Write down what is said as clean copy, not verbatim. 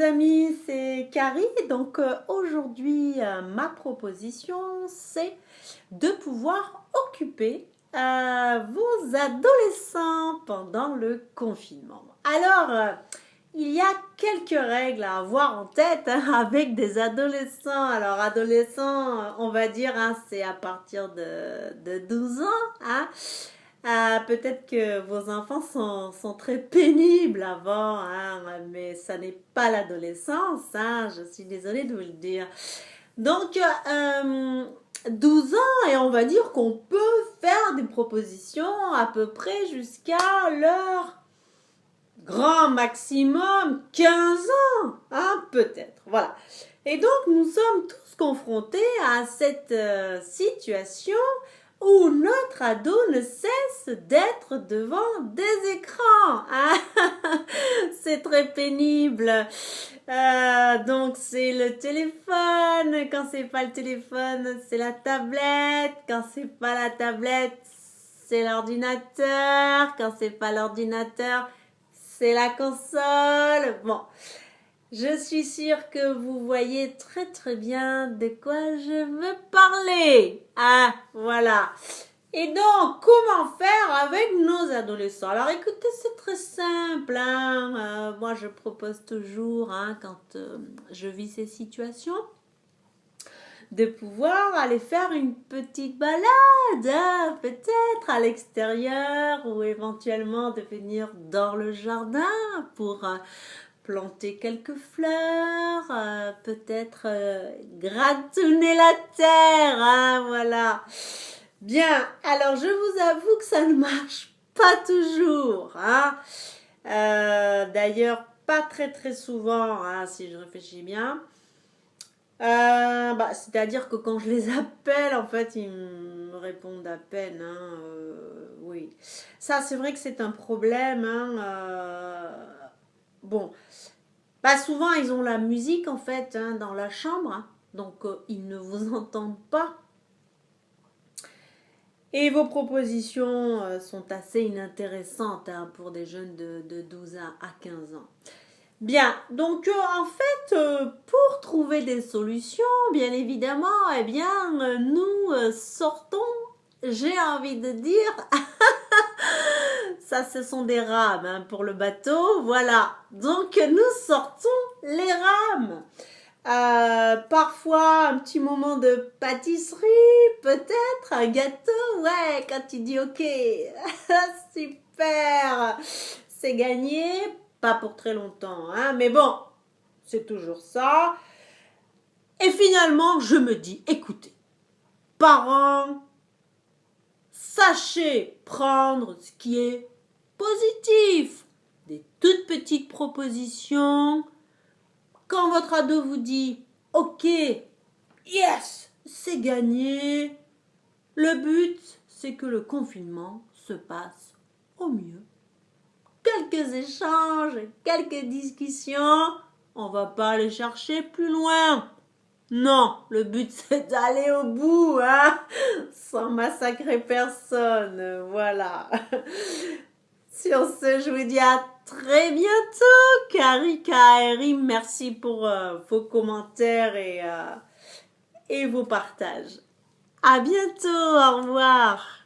amis, c'est Carrie. Donc aujourd'hui, ma proposition, c'est de pouvoir occuper vos adolescents pendant le confinement. Alors, il y a quelques règles à avoir en tête avec des adolescents. Alors, adolescents, on va dire, c'est à partir de 12 ans. Peut-être que vos enfants sont très pénibles avant, mais ça n'est pas l'adolescence, je suis désolée de vous le dire. Donc, 12 ans, et on va dire qu'on peut faire des propositions à peu près jusqu'à leur grand maximum 15 ans, peut-être, voilà. Et donc, nous sommes tous confrontés à cette situation où notre ado ne cesse d'être devant des écrans. C'est très pénible. Donc c'est le téléphone. Quand c'est pas le téléphone, c'est la tablette. Quand c'est pas la tablette, c'est l'ordinateur. Quand c'est pas l'ordinateur, c'est la console. Bon. Je suis sûre que vous voyez très très bien de quoi je veux parler. Voilà. Et donc, comment faire avec nos adolescents? Alors écoutez, c'est très simple. Moi, je propose toujours, quand je vis ces situations, de pouvoir aller faire une petite balade, peut-être à l'extérieur, ou éventuellement de venir dans le jardin pour planter quelques fleurs, peut-être gratouiller la terre, voilà. Bien, alors je vous avoue que ça ne marche pas toujours, d'ailleurs pas très très souvent, si je réfléchis bien. C'est-à-dire que quand je les appelle, en fait, ils me répondent à peine, oui. Ça, c'est vrai que c'est un problème, Bon, souvent ils ont la musique en fait dans la chambre, donc ils ne vous entendent pas. Et vos propositions sont assez inintéressantes pour des jeunes de 12 à 15 ans. Bien, donc en fait, pour trouver des solutions, bien évidemment, nous sortons, j'ai envie de dire, ça ce sont des rames pour le bateau, voilà. Donc nous sortons les rames. Parfois un petit moment de pâtisserie, peut-être un gâteau, ouais, quand tu dis ok, super, c'est gagné, pas pour très longtemps, mais bon, c'est toujours ça. Et finalement, je me dis, écoutez, parents, sachez prendre ce qui est positif, des toutes petites propositions. Quand votre ado vous dit « Ok, yes, c'est gagné », le but, c'est que le confinement se passe au mieux. Quelques échanges, quelques discussions, on va pas aller chercher plus loin. Non, le but, c'est d'aller au bout, sans massacrer personne, voilà. Sur ce, je vous dis à très bientôt, Carrie KRI. Merci pour vos commentaires et vos partages. À bientôt, au revoir.